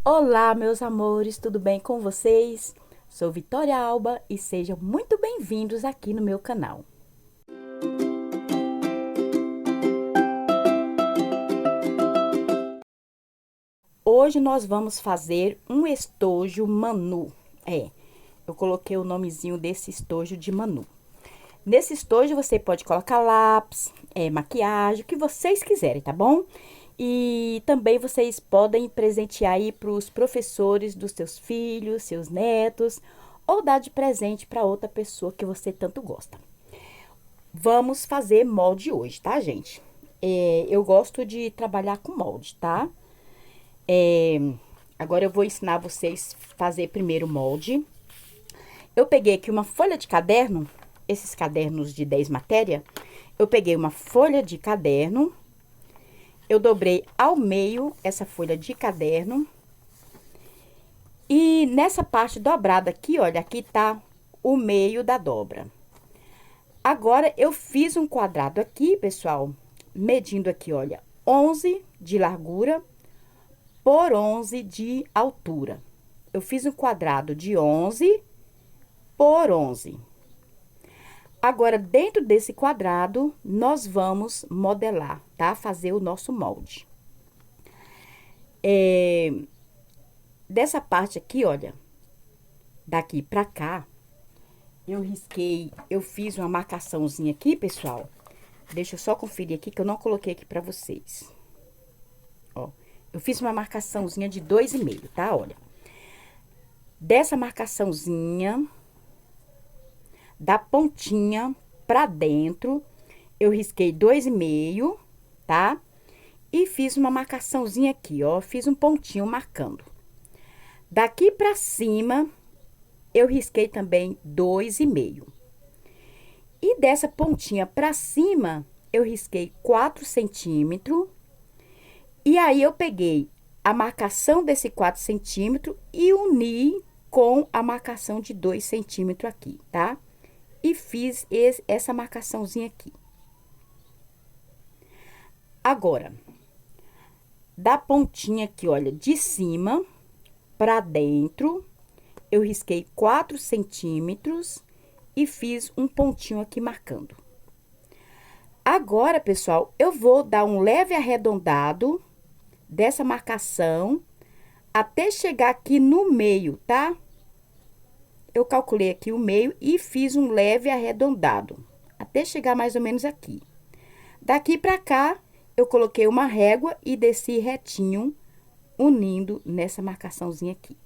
Olá, meus amores, tudo bem com vocês? Sou Vitória Alba e sejam muito bem-vindos aqui no meu canal. Hoje nós vamos fazer um estojo Manu. Eu coloquei o nomezinho desse estojo de Manu. Nesse estojo você pode colocar lápis, maquiagem, o que vocês quiserem, tá bom? E também vocês podem presentear aí para os professores dos seus filhos, seus netos, ou dar de presente para outra pessoa que você tanto gosta. Vamos fazer molde hoje, tá, gente? Eu gosto de trabalhar com molde, tá? Agora eu vou ensinar vocês a fazer primeiro o molde. Eu peguei aqui uma folha de caderno, esses cadernos de 10 matéria. Eu peguei uma folha de caderno, eu dobrei ao meio essa folha de caderno. E nessa parte dobrada aqui, olha, aqui tá o meio da dobra. Agora, eu fiz um quadrado aqui, pessoal, medindo aqui, olha, 11 de largura por 11 de altura. Eu fiz um quadrado de 11 por 11. Agora, dentro desse quadrado, nós vamos modelar, tá? Fazer o nosso molde. Dessa parte aqui, olha, daqui pra cá, eu risquei, eu fiz uma marcaçãozinha aqui, pessoal. Deixa eu só conferir aqui que eu não coloquei aqui pra vocês. Ó, eu fiz uma marcaçãozinha de 2,5, tá? Olha. Dessa marcaçãozinha, da pontinha pra dentro, eu risquei 2,5, tá? E fiz uma marcaçãozinha aqui, ó, fiz um pontinho marcando. Daqui pra cima, eu risquei também 2,5. E dessa pontinha pra cima, eu risquei 4 centímetros. E aí, eu peguei a marcação desse 4 centímetros e uni com a marcação de 2 centímetros aqui, tá? E fiz essa marcaçãozinha aqui. Agora, da pontinha aqui, olha, de cima pra dentro, eu risquei 4 centímetros e fiz um pontinho aqui marcando. Agora, pessoal, eu vou dar um leve arredondado dessa marcação até chegar aqui no meio, tá? Eu calculei aqui o meio e fiz um leve arredondado, até chegar mais ou menos aqui. Daqui pra cá, eu coloquei uma régua e desci retinho, unindo nessa marcaçãozinha aqui.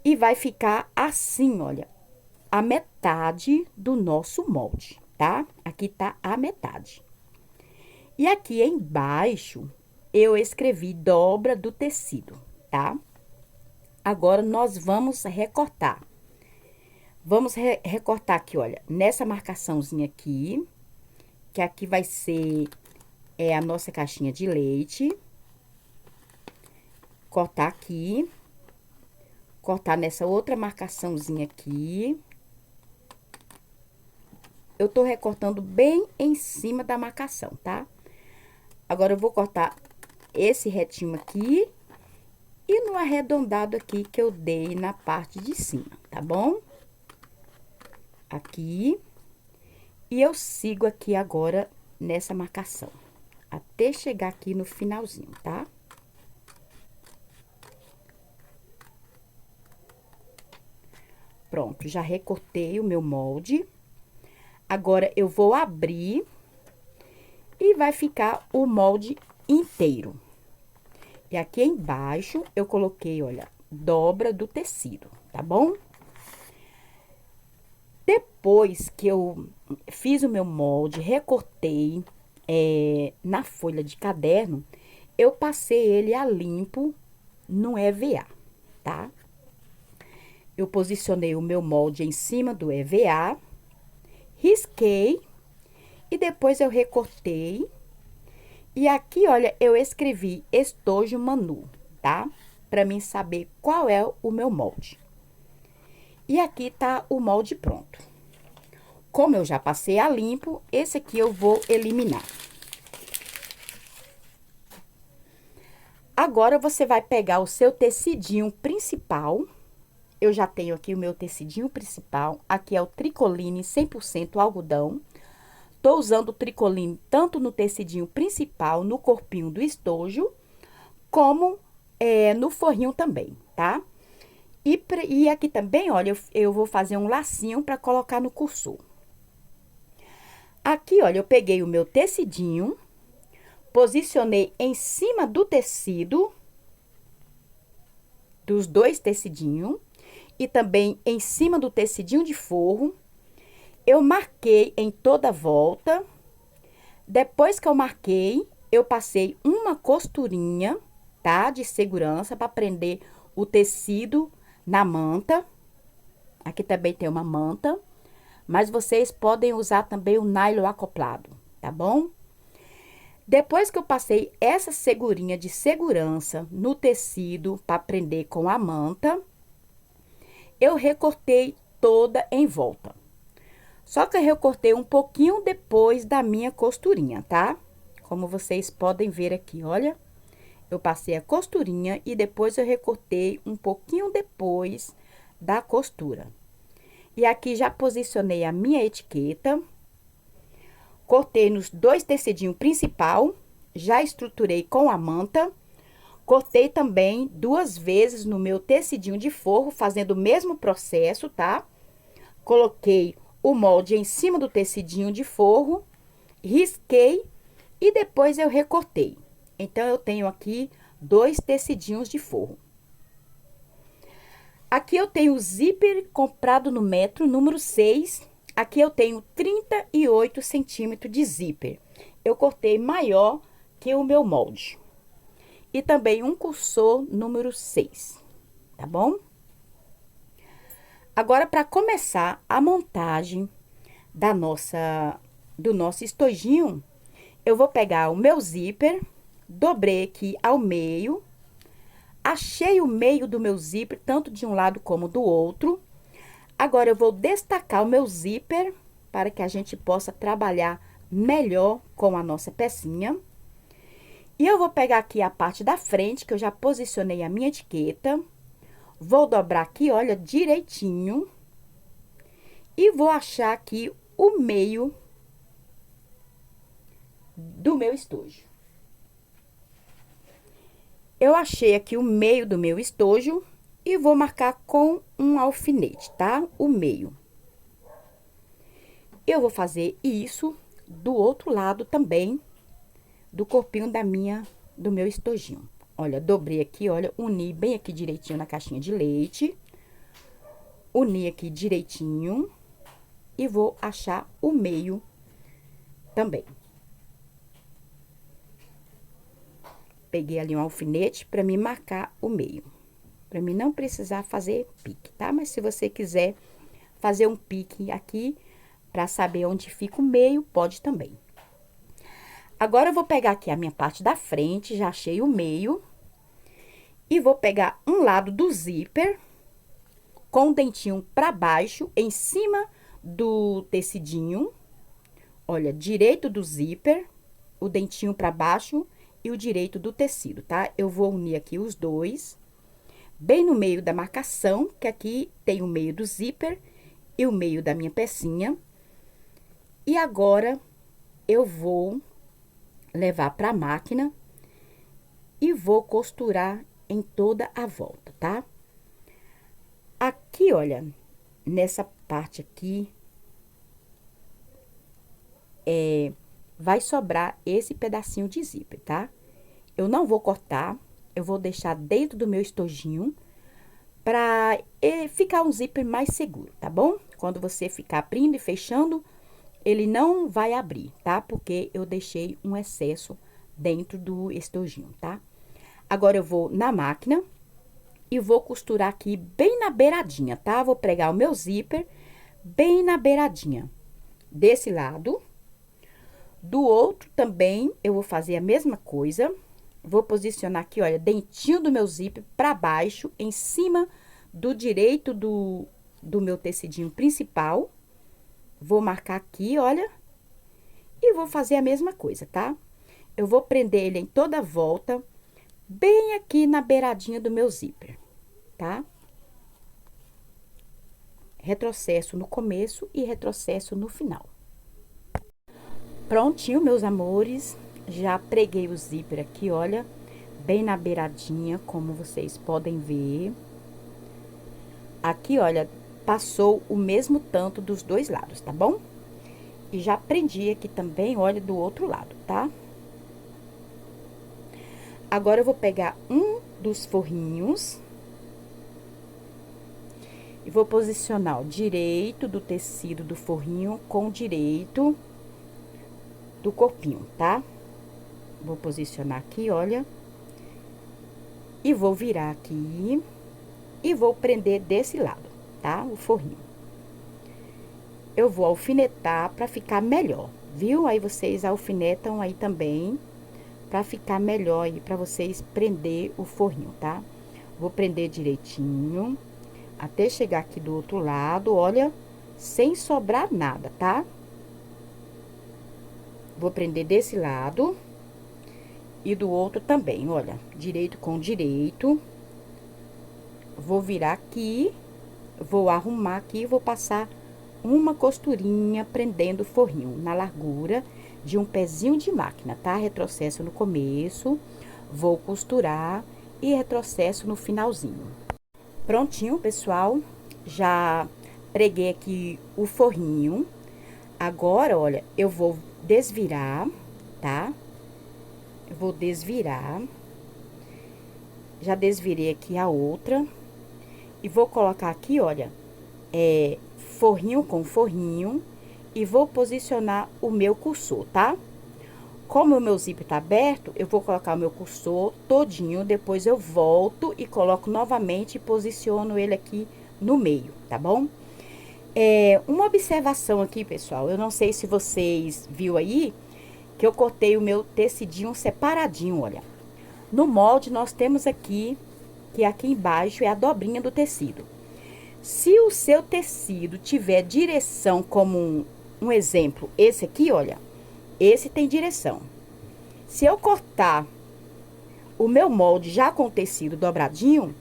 E vai ficar assim, olha, a metade do nosso molde, tá? Aqui tá a metade. E aqui embaixo, eu escrevi dobra do tecido, tá? Agora, nós vamos recortar. Vamos recortar aqui, olha, nessa marcaçãozinha aqui, que aqui vai ser a nossa caixinha de leite. Cortar aqui. Cortar nessa outra marcaçãozinha aqui. Eu tô recortando bem em cima da marcação, tá? Agora, eu vou cortar esse retinho aqui e no arredondado aqui que eu dei na parte de cima, tá bom? Aqui. E eu sigo aqui agora nessa marcação, até chegar aqui no finalzinho, tá? Pronto, já recortei o meu molde. Agora, eu vou abrir e vai ficar o molde inteiro. E aqui embaixo, eu coloquei, olha, dobra do tecido, tá bom? Depois que eu fiz o meu molde, recortei na folha de caderno, eu passei ele a limpo no EVA, tá? Eu posicionei o meu molde em cima do EVA, risquei e depois eu recortei. E aqui, olha, eu escrevi estojo Manu, tá? Pra mim saber qual é o meu molde. E aqui tá o molde pronto. Como eu já passei a limpo, esse aqui eu vou eliminar. Agora, você vai pegar o seu tecidinho principal. Eu já tenho aqui o meu tecidinho principal. Aqui é o Tricoline 100% algodão. Tô usando o Tricoline tanto no tecidinho principal, no corpinho do estojo, como no forrinho também, tá? E aqui também, olha, eu vou fazer um lacinho para colocar no cursor. Aqui, olha, eu peguei o meu tecidinho, posicionei em cima do tecido, dos dois tecidinhos, e também em cima do tecidinho de forro. Eu marquei em toda a volta. Depois que eu marquei, eu passei uma costurinha, tá? De segurança para prender o tecido na manta. Aqui também tem uma manta, mas vocês podem usar também o nylon acoplado, tá bom? Depois que eu passei essa segurinha de segurança no tecido para prender com a manta, eu recortei toda em volta. Só que eu recortei um pouquinho depois da minha costurinha, tá? Como vocês podem ver aqui, olha. Eu passei a costurinha e depois eu recortei um pouquinho depois da costura. E aqui já posicionei a minha etiqueta. Cortei nos dois tecidinhos principal, já estruturei com a manta. Cortei também 2 vezes no meu tecidinho de forro, fazendo o mesmo processo, tá? Coloquei o molde em cima do tecidinho de forro, risquei e depois eu recortei. Então, eu tenho aqui 2 tecidinhos de forro. Aqui eu tenho o zíper comprado no metro, número 6. Aqui eu tenho 38 centímetros de zíper. Eu cortei maior que o meu molde. E também um cursor número 6, tá bom? Agora, para começar a montagem do nosso estojinho, eu vou pegar o meu zíper, dobrei aqui ao meio, achei o meio do meu zíper, tanto de um lado como do outro. Agora, eu vou destacar o meu zíper, para que a gente possa trabalhar melhor com a nossa pecinha. E eu vou pegar aqui a parte da frente, que eu já posicionei a minha etiqueta. Vou dobrar aqui, olha, direitinho. E vou achar aqui o meio do meu estojo. Eu achei aqui o meio do meu estojo e vou marcar com um alfinete, tá? O meio. Eu vou fazer isso do outro lado também, do corpinho do meu estojinho. Olha, dobrei aqui, olha, uni bem aqui direitinho na caixinha de leite. Uni aqui direitinho. E vou achar o meio também. Peguei ali um alfinete para me marcar o meio. Para mim não precisar fazer pique, tá? Mas se você quiser fazer um pique aqui, para saber onde fica o meio, pode também. Agora, eu vou pegar aqui a minha parte da frente, já achei o meio. E vou pegar um lado do zíper, com o dentinho para baixo, em cima do tecidinho. Olha, direito do zíper, o dentinho para baixo e o direito do tecido, tá? Eu vou unir aqui os dois, bem no meio da marcação, que aqui tem o meio do zíper e o meio da minha pecinha. E agora, eu vou levar para a máquina e vou costurar em toda a volta, tá? Aqui, olha, nessa parte aqui, vai sobrar esse pedacinho de zíper, tá? Eu não vou cortar, eu vou deixar dentro do meu estojinho pra ficar um zíper mais seguro, tá bom? Quando você ficar abrindo e fechando, ele não vai abrir, tá? Porque eu deixei um excesso dentro do estojinho, tá? Agora, eu vou na máquina e vou costurar aqui bem na beiradinha, tá? Vou pregar o meu zíper bem na beiradinha desse lado. Do outro também, eu vou fazer a mesma coisa. Vou posicionar aqui, olha, dentinho do meu zíper pra baixo, em cima do direito do meu tecidinho principal. Vou marcar aqui, olha, e vou fazer a mesma coisa, tá? Eu vou prender ele em toda a volta, bem aqui na beiradinha do meu zíper, tá? Retrocesso no começo e retrocesso no final. Prontinho, meus amores, já preguei o zíper aqui, olha, bem na beiradinha, como vocês podem ver. Aqui, olha, passou o mesmo tanto dos dois lados, tá bom? E já prendi aqui também, olha, do outro lado, tá? Agora, eu vou pegar um dos forrinhos e vou posicionar o direito do tecido do forrinho com o direito do corpinho, tá? Vou posicionar aqui, olha. E vou virar aqui e vou prender desse lado, tá? O forrinho. Eu vou alfinetar pra ficar melhor, viu? Aí vocês alfinetam aí também pra ficar melhor aí, pra vocês prender o forrinho, tá? Vou prender direitinho até chegar aqui do outro lado, olha, sem sobrar nada, tá? Vou prender desse lado e do outro também, olha, direito com direito. Vou virar aqui, vou arrumar aqui, vou passar uma costurinha prendendo o forrinho na largura de um pezinho de máquina, tá? Retrocesso no começo, vou costurar e retrocesso no finalzinho. Prontinho, pessoal, já preguei aqui o forrinho. Agora, olha, eu vou desvirar, tá? Eu vou desvirar. Já desvirei aqui a outra. E vou colocar aqui, olha, forrinho com forrinho. E vou posicionar o meu cursor, tá? Como o meu zíper tá aberto, eu vou colocar o meu cursor todinho. Depois eu volto e coloco novamente e posiciono ele aqui no meio, tá bom? Uma observação aqui, pessoal. Eu não sei se vocês viu aí que eu cortei o meu tecidinho separadinho, olha. No molde, nós temos aqui, que aqui embaixo é a dobrinha do tecido. Se o seu tecido tiver direção como um exemplo, esse aqui, olha, esse tem direção. Se eu cortar o meu molde já com o tecido dobradinho,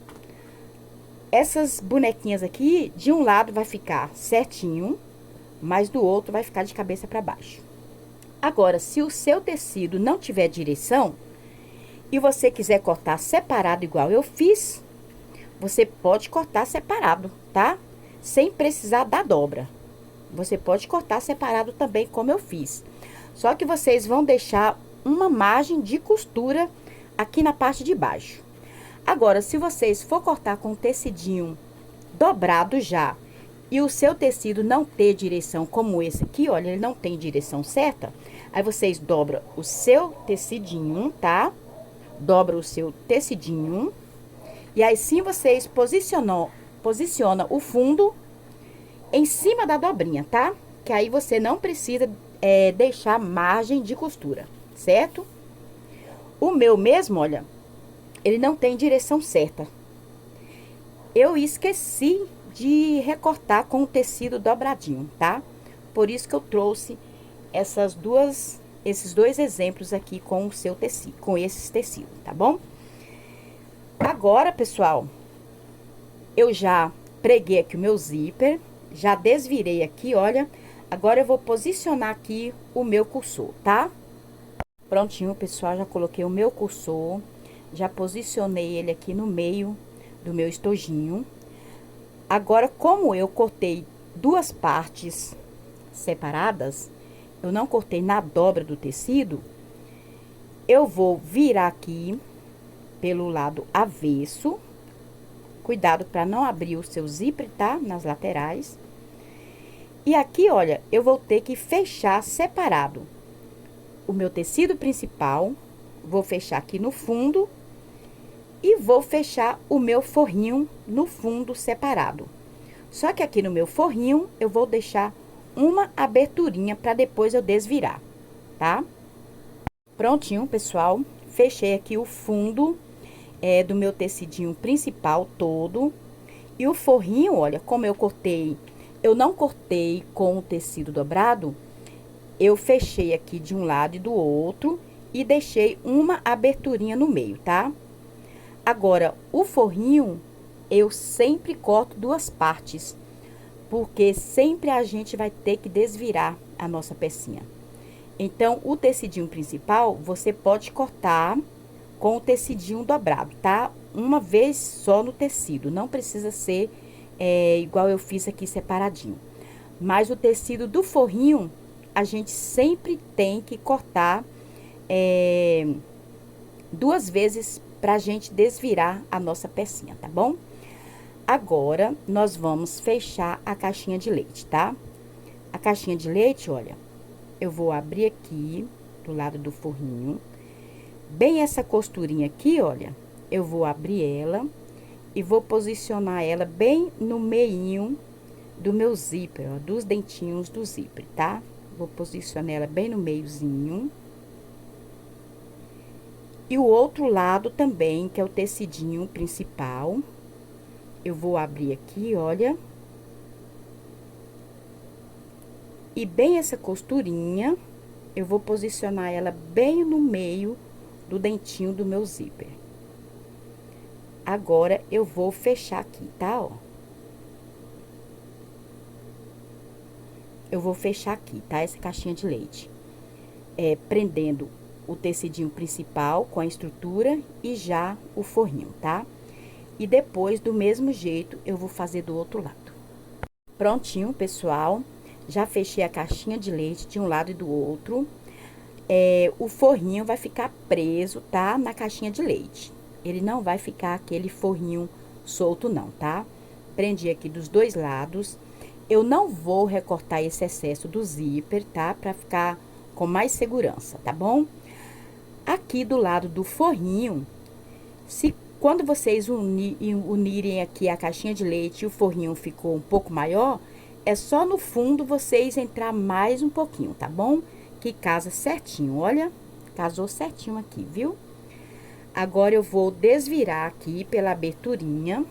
essas bonequinhas aqui, de um lado vai ficar certinho, mas do outro vai ficar de cabeça para baixo. Agora, se o seu tecido não tiver direção e você quiser cortar separado igual eu fiz, você pode cortar separado, tá? Sem precisar da dobra. Você pode cortar separado também, como eu fiz. Só que vocês vão deixar uma margem de costura aqui na parte de baixo. Agora, se vocês for cortar com tecidinho dobrado já, e o seu tecido não ter direção como esse aqui, olha, ele não tem direção certa, aí vocês dobram o seu tecidinho, tá? Dobra o seu tecidinho, e aí sim vocês posicionam o fundo em cima da dobrinha, tá? Que aí você não precisa deixar margem de costura, certo? O meu mesmo, olha, ele não tem direção certa. Eu esqueci de recortar com o tecido dobradinho, tá? Por isso que eu trouxe esses dois exemplos aqui com o seu tecido, com esses tecidos, tá bom? Agora, pessoal, eu já preguei aqui o meu zíper, já desvirei aqui, olha. Agora, eu vou posicionar aqui o meu cursor, tá? Prontinho, pessoal, já coloquei o meu cursor, já posicionei ele aqui no meio do meu estojinho. Agora, como eu cortei duas partes separadas, eu não cortei na dobra do tecido, eu vou virar aqui pelo lado avesso. Cuidado para não abrir o seu zíper, tá? Nas laterais. E aqui, olha, eu vou ter que fechar separado o meu tecido principal, vou fechar aqui no fundo e vou fechar o meu forrinho no fundo separado. Só que aqui no meu forrinho eu vou deixar uma aberturinha para depois eu desvirar, tá? Prontinho, pessoal, fechei aqui o fundo do meu tecidinho principal todo. E o forrinho, olha, como eu não cortei com o tecido dobrado, eu fechei aqui de um lado e do outro e deixei uma aberturinha no meio, tá? Agora, o forrinho, eu sempre corto duas partes, porque sempre a gente vai ter que desvirar a nossa pecinha. Então, o tecidinho principal, você pode cortar com o tecidinho dobrado, tá? Uma vez só no tecido, não precisa ser igual eu fiz aqui separadinho. Mas o tecido do forrinho, a gente sempre tem que cortar duas vezes pra gente desvirar a nossa pecinha, tá bom? Agora, nós vamos fechar a caixinha de leite, tá? A caixinha de leite, olha, eu vou abrir aqui do lado do forrinho. Bem essa costurinha aqui, olha, eu vou abrir ela e vou posicionar ela bem no meinho do meu zíper, ó, dos dentinhos do zíper, tá? Vou posicionar ela bem no meiozinho. E o outro lado também, que é o tecidinho principal, eu vou abrir aqui, olha. E bem essa costurinha, eu vou posicionar ela bem no meio do dentinho do meu zíper. Agora, eu vou fechar aqui, tá, ó. Eu vou fechar aqui, tá, essa caixinha de leite. Prendendo o tecidinho principal com a estrutura e já o forrinho, tá? E depois, do mesmo jeito, eu vou fazer do outro lado. Prontinho, pessoal. Já fechei a caixinha de leite de um lado e do outro. O forrinho vai ficar preso, tá? Na caixinha de leite. Ele não vai ficar aquele forrinho solto, não, tá? Prendi aqui dos dois lados. Eu não vou recortar esse excesso do zíper, tá? Pra ficar com mais segurança, tá bom? Aqui do lado do forrinho, quando vocês unirem aqui a caixinha de leite e o forrinho ficou um pouco maior, é só no fundo vocês entrar mais um pouquinho, tá bom? Que casa certinho, olha, casou certinho aqui, viu? Agora, eu vou desvirar aqui pela aberturinha.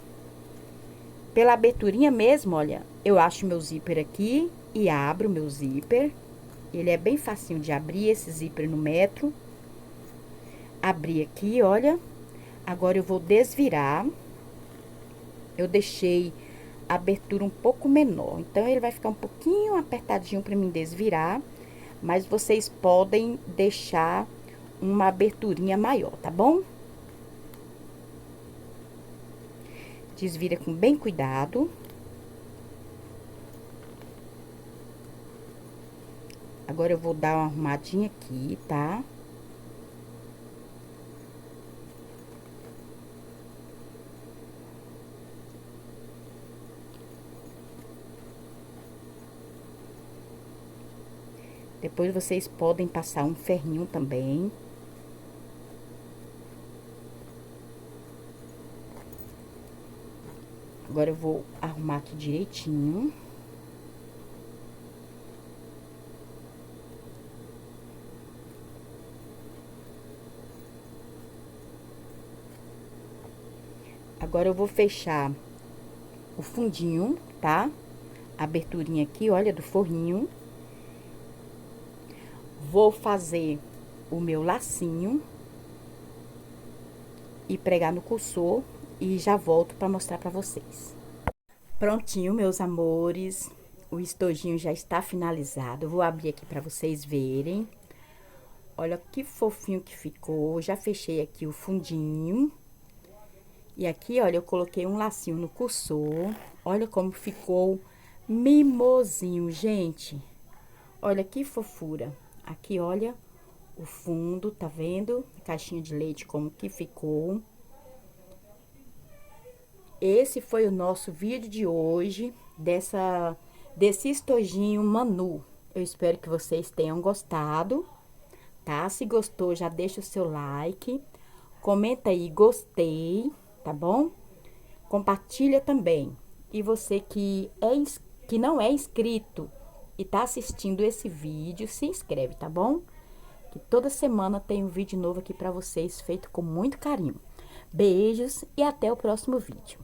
Pela aberturinha mesmo, olha, eu acho meu zíper aqui e abro meu zíper. Ele é bem facinho de abrir, esse zíper no metro. Abri aqui, olha. Agora, eu vou desvirar. Eu deixei a abertura um pouco menor, então, ele vai ficar um pouquinho apertadinho pra mim desvirar. Mas vocês podem deixar uma aberturinha maior, tá bom? Desvira com bem cuidado. Agora, eu vou dar uma arrumadinha aqui, tá? Depois, vocês podem passar um ferrinho também. Agora, eu vou arrumar aqui direitinho. Agora, eu vou fechar o fundinho, tá? A aberturinha aqui, olha, do forrinho. Vou fazer o meu lacinho e pregar no cursor e já volto para mostrar para vocês. Prontinho, meus amores, o estojinho já está finalizado. Eu vou abrir aqui para vocês verem. Olha que fofinho que ficou. Já fechei aqui o fundinho. E aqui, olha, eu coloquei um lacinho no cursor. Olha como ficou mimosinho, gente. Olha que fofura. Aqui, olha, o fundo, tá vendo? Caixinha de leite como que ficou. Esse foi o nosso vídeo de hoje, desse estojinho Manu. Eu espero que vocês tenham gostado, tá? Se gostou, já deixa o seu like, comenta aí, gostei, tá bom? Compartilha também. E você que não é inscrito e tá assistindo esse vídeo, se inscreve, tá bom? Que toda semana tem um vídeo novo aqui pra vocês, feito com muito carinho. Beijos e até o próximo vídeo.